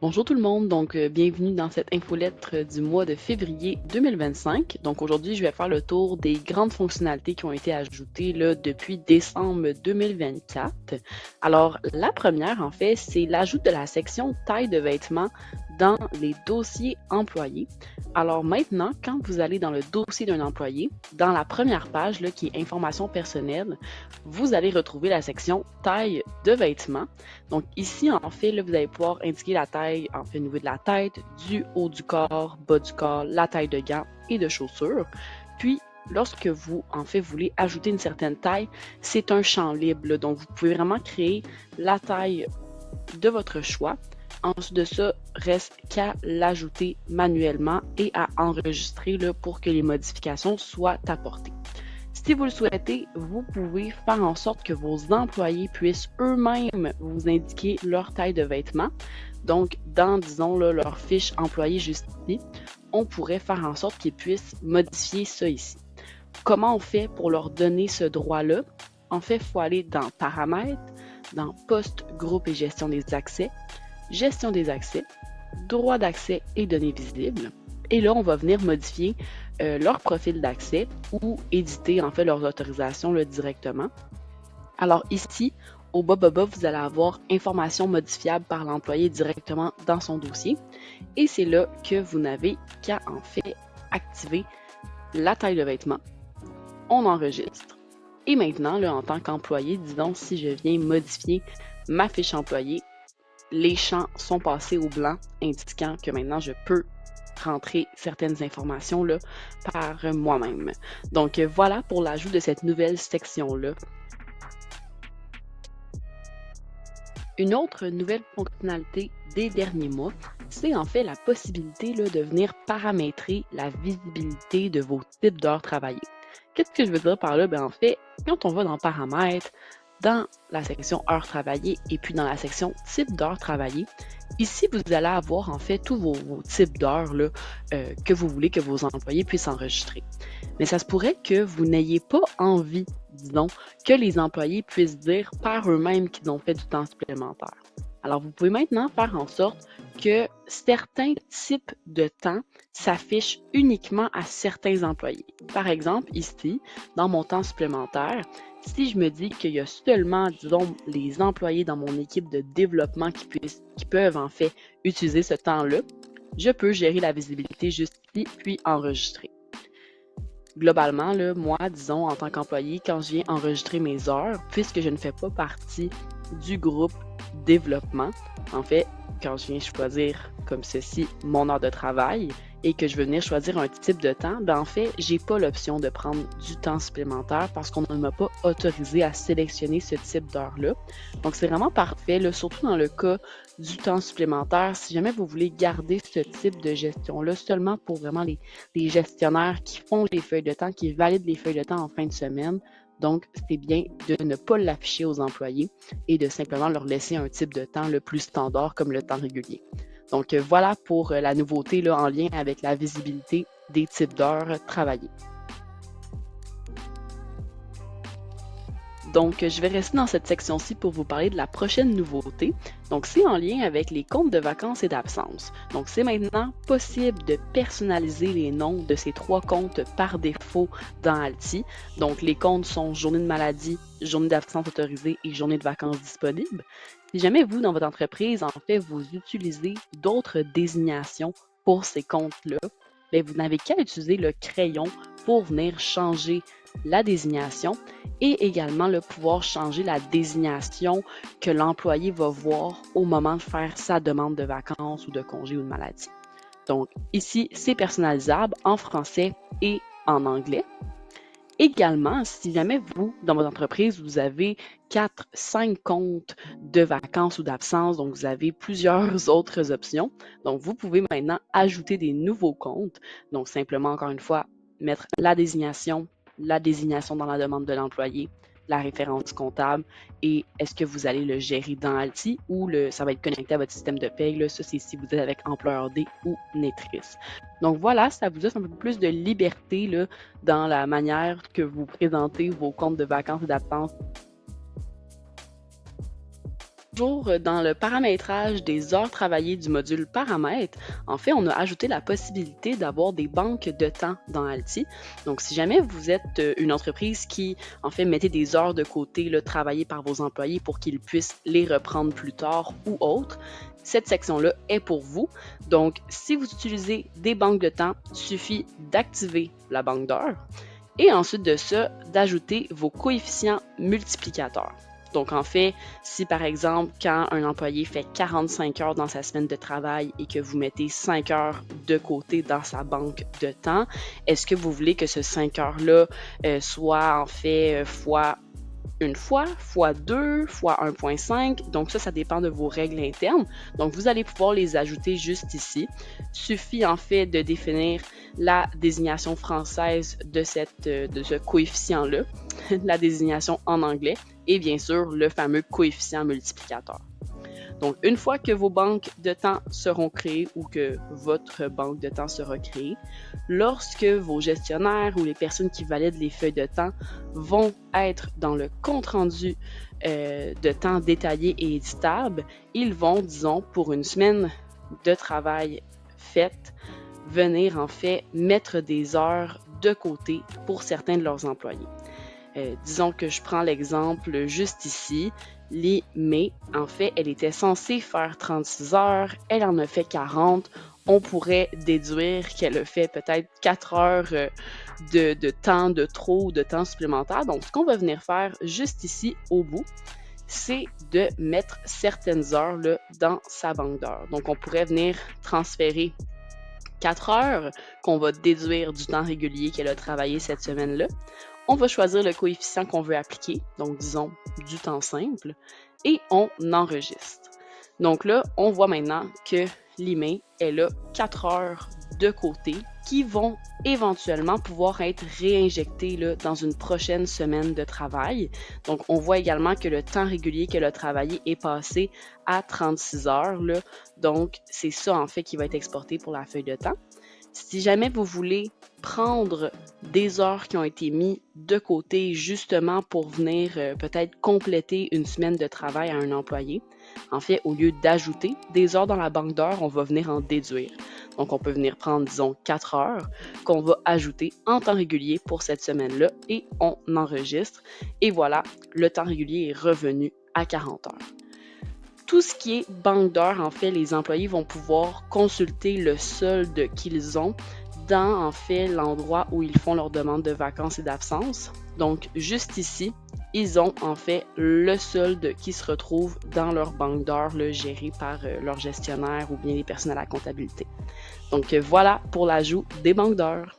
Bonjour tout le monde, bienvenue dans cette infolettre du mois de février 2025. Donc aujourd'hui, je vais faire le tour des grandes fonctionnalités qui ont été ajoutées là, depuis décembre 2024. Alors la première, en fait, c'est l'ajout de la section taille de vêtements dans les dossiers employés. Alors maintenant, quand vous allez dans le dossier d'un employé, dans la première page là, qui est information personnelle, vous allez retrouver la section taille de vêtements. Donc ici, en fait, là, vous allez pouvoir indiquer la taille, en fait, au niveau de la tête, du haut du corps, bas du corps, la taille de gants et de chaussures. Puis, lorsque vous, en fait, voulez ajouter une certaine taille, c'est un champ libre, là. Donc, vous pouvez vraiment créer la taille de votre choix. Ensuite de ça, reste qu'à l'ajouter manuellement et à enregistrer là, pour que les modifications soient apportées. Si vous le souhaitez, vous pouvez faire en sorte que vos employés puissent eux-mêmes vous indiquer leur taille de vêtements. Donc, dans, disons, là, leur fiche employé juste ici, on pourrait faire en sorte qu'ils puissent modifier ça ici. Comment on fait pour leur donner ce droit-là? En fait, il faut aller dans Paramètres, dans Poste, Groupe et Gestion des accès, Droits d'accès et données visibles. Et là, on va venir modifier leur profil d'accès ou éditer en fait leurs autorisations là, directement. Alors ici, au bas, vous allez avoir information modifiable par l'employé directement dans son dossier. Et c'est là que vous n'avez qu'à en fait activer la taille de vêtement. On enregistre. Et maintenant, là, en tant qu'employé, disons si je viens modifier ma fiche employé, les champs sont passés au blanc, indiquant que maintenant je peux rentrer certaines informations là, par moi-même. Donc voilà pour l'ajout de cette nouvelle section-là. Une autre nouvelle fonctionnalité des derniers mois, c'est en fait la possibilité là, de venir paramétrer la visibilité de vos types d'heures travaillées. Qu'est-ce que je veux dire par là? En fait, quand on va dans Paramètres, dans la section Heures travaillées et puis dans la section Type d'heures travaillées, ici, vous allez avoir en fait tous vos types d'heures que vous voulez que vos employés puissent enregistrer. Mais ça se pourrait que vous n'ayez pas envie, disons, que les employés puissent dire par eux-mêmes qu'ils ont fait du temps supplémentaire. Alors, vous pouvez maintenant faire en sorte que certains types de temps s'affichent uniquement à certains employés. Par exemple, ici, dans mon temps supplémentaire, si je me dis qu'il y a seulement, disons, les employés dans mon équipe de développement qui peuvent en fait utiliser ce temps-là, je peux gérer la visibilité juste ici, puis enregistrer. Globalement, là, moi, disons, en tant qu'employé, quand je viens enregistrer mes heures, puisque je ne fais pas partie du groupe développement, en fait, quand je viens choisir comme ceci mon heure de travail et que je veux venir choisir un type de temps, en fait, j'ai pas l'option de prendre du temps supplémentaire parce qu'on ne m'a pas autorisé à sélectionner ce type d'heure-là. Donc, c'est vraiment parfait, là, surtout dans le cas du temps supplémentaire. Si jamais vous voulez garder ce type de gestion-là seulement pour vraiment les gestionnaires qui font les feuilles de temps, qui valident les feuilles de temps en fin de semaine. Donc, c'est bien de ne pas l'afficher aux employés et de simplement leur laisser un type de temps le plus standard comme le temps régulier. Donc, voilà pour la nouveauté là, en lien avec la visibilité des types d'heures travaillées. Donc, je vais rester dans cette section-ci pour vous parler de la prochaine nouveauté. Donc, c'est en lien avec les comptes de vacances et d'absence. Donc, c'est maintenant possible de personnaliser les noms de ces 3 comptes par défaut dans Alti. Donc, les comptes sont journée de maladie, journée d'absence autorisée et journée de vacances disponible. Si jamais vous, dans votre entreprise, en fait, vous utilisez d'autres désignations pour ces comptes-là, vous n'avez qu'à utiliser le crayon pour venir changer la désignation et également le pouvoir changer la désignation que l'employé va voir au moment de faire sa demande de vacances ou de congé ou de maladie. Donc ici, c'est personnalisable en français et en anglais. Également, si jamais vous, dans votre entreprise, vous avez 4, 5 comptes de vacances ou d'absence, donc vous avez plusieurs autres options. Donc, vous pouvez maintenant ajouter des nouveaux comptes. Donc, simplement, encore une fois, mettre la désignation dans la demande de l'employé, la référence comptable et est-ce que vous allez le gérer dans Alti ou ça va être connecté à votre système de paye. Là, ça, c'est si vous êtes avec Employeur D ou Netris. Donc voilà, ça vous offre un peu plus de liberté là, dans la manière que vous présentez vos comptes de vacances et d'absence Toujours dans le paramétrage des heures travaillées du module paramètres, en fait, on a ajouté la possibilité d'avoir des banques de temps dans Alti. Donc, si jamais vous êtes une entreprise qui, en fait, mettez des heures de côté, là, travaillées par vos employés pour qu'ils puissent les reprendre plus tard ou autre, cette section-là est pour vous. Donc, si vous utilisez des banques de temps, il suffit d'activer la banque d'heures et ensuite de ça, d'ajouter vos coefficients multiplicateurs. Donc, en fait, si par exemple, quand un employé fait 45 heures dans sa semaine de travail et que vous mettez 5 heures de côté dans sa banque de temps, est-ce que vous voulez que ce 5 heures-là soit en fait fois une fois 2, fois 1.5. Donc ça dépend de vos règles internes. Donc vous allez pouvoir les ajouter juste ici. Suffit en fait de définir la désignation française de ce coefficient-là, la désignation en anglais, et bien sûr le fameux coefficient multiplicateur. Donc, une fois que vos banques de temps seront créées ou que votre banque de temps sera créée, lorsque vos gestionnaires ou les personnes qui valident les feuilles de temps vont être dans le compte-rendu de temps détaillé et éditable, ils vont, disons, pour une semaine de travail faite, venir en fait mettre des heures de côté pour certains de leurs employés. Disons que je prends l'exemple juste ici. Mai, en fait, elle était censée faire 36 heures, elle en a fait 40. On pourrait déduire qu'elle a fait peut-être 4 heures de temps de trop ou de temps supplémentaire. Donc, ce qu'on va venir faire juste ici au bout, c'est de mettre certaines heures là, dans sa banque d'heures. Donc, on pourrait venir transférer 4 heures qu'on va déduire du temps régulier qu'elle a travaillé cette semaine-là. On va choisir le coefficient qu'on veut appliquer, donc disons du temps simple, et on enregistre. Donc là, on voit maintenant que l'email, elle a 4 heures de côté qui vont éventuellement pouvoir être réinjectées là, dans une prochaine semaine de travail. Donc, on voit également que le temps régulier qu'elle a travaillé est passé à 36 heures. Là. Donc, c'est ça en fait qui va être exporté pour la feuille de temps. Si jamais vous voulez prendre des heures qui ont été mises de côté justement pour venir peut-être compléter une semaine de travail à un employé, en fait, au lieu d'ajouter des heures dans la banque d'heures, on va venir en déduire. Donc, on peut venir prendre, disons, 4 heures qu'on va ajouter en temps régulier pour cette semaine-là et on enregistre. Et voilà, le temps régulier est revenu à 40 heures. Tout ce qui est banque d'heures, en fait, les employés vont pouvoir consulter le solde qu'ils ont dans, en fait, l'endroit où ils font leur demande de vacances et d'absence. Donc, juste ici, ils ont, en fait, le solde qui se retrouve dans leur banque d'heures, géré par leur gestionnaire ou bien les personnes à la comptabilité. Donc, voilà pour l'ajout des banques d'heures.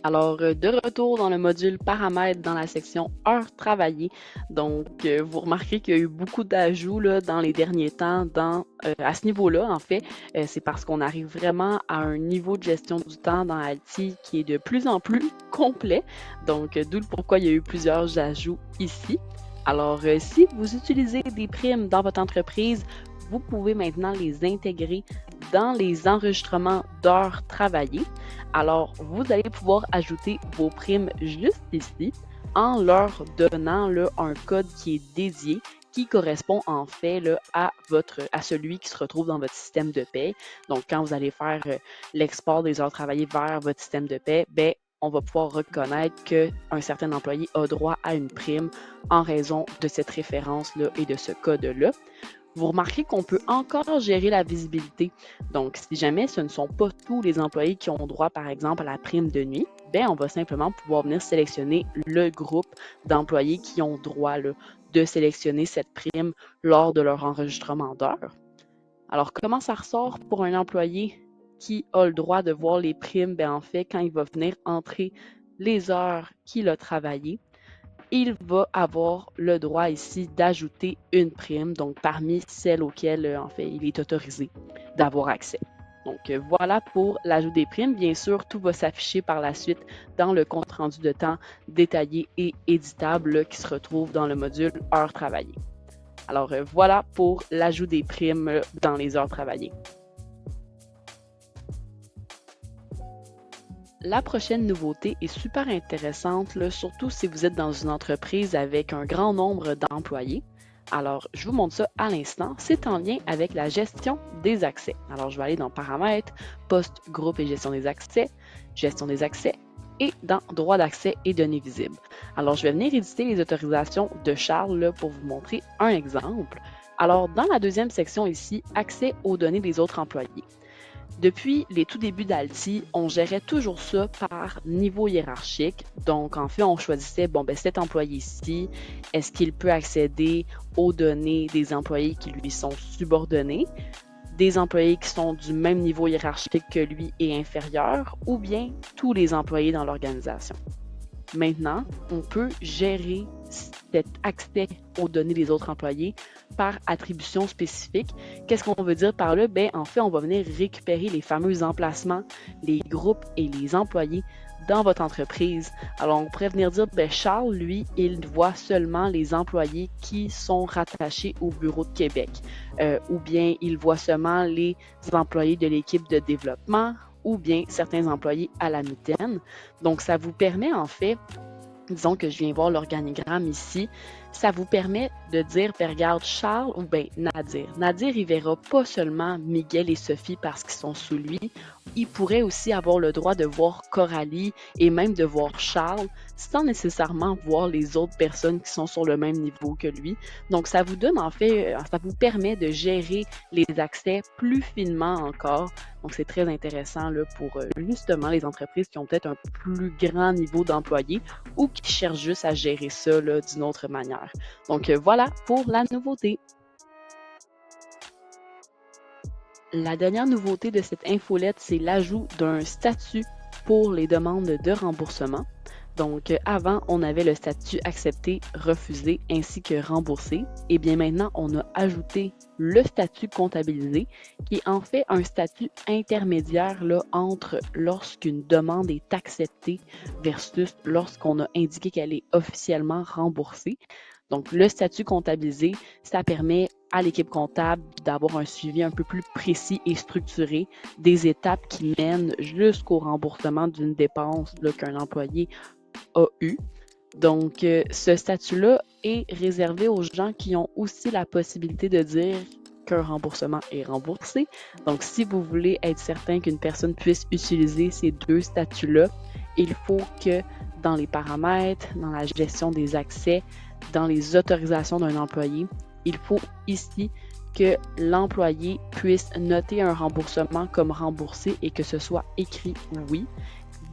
Alors, de retour dans le module paramètres dans la section heures travaillées. Donc, vous remarquez qu'il y a eu beaucoup d'ajouts là, dans les derniers temps à ce niveau-là. En fait, c'est parce qu'on arrive vraiment à un niveau de gestion du temps dans Alti qui est de plus en plus complet. Donc, d'où le pourquoi il y a eu plusieurs ajouts ici. Alors, si vous utilisez des primes dans votre entreprise, vous pouvez maintenant les intégrer dans les enregistrements d'heures travaillées. Alors, vous allez pouvoir ajouter vos primes juste ici en leur donnant là, un code qui est dédié qui correspond en fait là, à celui qui se retrouve dans votre système de paie. Donc, quand vous allez faire l'export des heures travaillées vers votre système de paie, ben, on va pouvoir reconnaître qu'un certain employé a droit à une prime en raison de cette référence-là et de ce code-là. Vous remarquez qu'on peut encore gérer la visibilité. Donc, si jamais ce ne sont pas tous les employés qui ont droit, par exemple, à la prime de nuit, ben, on va simplement pouvoir venir sélectionner le groupe d'employés qui ont droit là, de sélectionner cette prime lors de leur enregistrement d'heures. Alors, comment ça ressort pour un employé qui a le droit de voir les primes? Ben, en fait, quand il va venir entrer les heures qu'il a travaillées, il va avoir le droit ici d'ajouter une prime, donc parmi celles auxquelles, en fait, il est autorisé d'avoir accès. Donc, voilà pour l'ajout des primes. Bien sûr, tout va s'afficher par la suite dans le compte-rendu de temps détaillé et éditable là, qui se retrouve dans le module heures travaillées. Alors, voilà pour l'ajout des primes dans les heures travaillées. La prochaine nouveauté est super intéressante, là, surtout si vous êtes dans une entreprise avec un grand nombre d'employés. Alors, je vous montre ça à l'instant. C'est en lien avec la gestion des accès. Alors, je vais aller dans Paramètres, Poste, Groupe et gestion des accès, Gestion des accès et dans Droits d'accès et données visibles. Alors, je vais venir éditer les autorisations de Charles là, pour vous montrer un exemple. Alors, dans la deuxième section ici, Accès aux données des autres employés. Depuis les tout débuts d'Alti, on gérait toujours ça par niveau hiérarchique. Donc, en fait, on choisissait, cet employé-ci, est-ce qu'il peut accéder aux données des employés qui lui sont subordonnés, des employés qui sont du même niveau hiérarchique que lui et inférieur, ou bien tous les employés dans l'organisation. Maintenant, on peut gérer cet accès aux données des autres employés par attribution spécifique. Qu'est-ce qu'on veut dire par là? En fait, on va venir récupérer les fameux emplacements, les groupes et les employés dans votre entreprise. Alors, on pourrait venir dire, Charles, lui, il voit seulement les employés qui sont rattachés au bureau de Québec. Ou bien, il voit seulement les employés de l'équipe de développement, ou bien certains employés à la mitaine. Donc, ça vous permet en fait, disons que je viens voir l'organigramme ici, ça vous permet de dire, regarde Charles ou bien Nadir. Nadir, il verra pas seulement Miguel et Sophie parce qu'ils sont sous lui, il pourrait aussi avoir le droit de voir Coralie et même de voir Charles sans nécessairement voir les autres personnes qui sont sur le même niveau que lui. Donc, ça vous donne en fait, ça vous permet de gérer les accès plus finement encore. Donc, c'est très intéressant là, pour justement les entreprises qui ont peut-être un plus grand niveau d'employés ou qui cherchent juste à gérer ça là, d'une autre manière. Donc, voilà pour la nouveauté. La dernière nouveauté de cette infolette, c'est l'ajout d'un statut pour les demandes de remboursement. Donc, avant, on avait le statut accepté, refusé ainsi que remboursé. Et bien maintenant, on a ajouté le statut comptabilisé, qui est en fait un statut intermédiaire là, entre lorsqu'une demande est acceptée versus lorsqu'on a indiqué qu'elle est officiellement remboursée. Donc, le statut comptabilisé, ça permet à l'équipe comptable d'avoir un suivi un peu plus précis et structuré des étapes qui mènent jusqu'au remboursement d'une dépense qu'un employé a eu. Donc, ce statut-là est réservé aux gens qui ont aussi la possibilité de dire qu'un remboursement est remboursé. Donc, si vous voulez être certain qu'une personne puisse utiliser ces deux statuts-là, il faut que dans les paramètres, dans la gestion des accès, dans les autorisations d'un employé, il faut ici que l'employé puisse noter un remboursement comme remboursé et que ce soit écrit oui.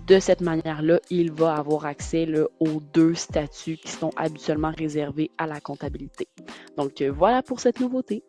De cette manière-là, il va avoir accès là, aux deux statuts qui sont habituellement réservés à la comptabilité. Donc, voilà pour cette nouveauté.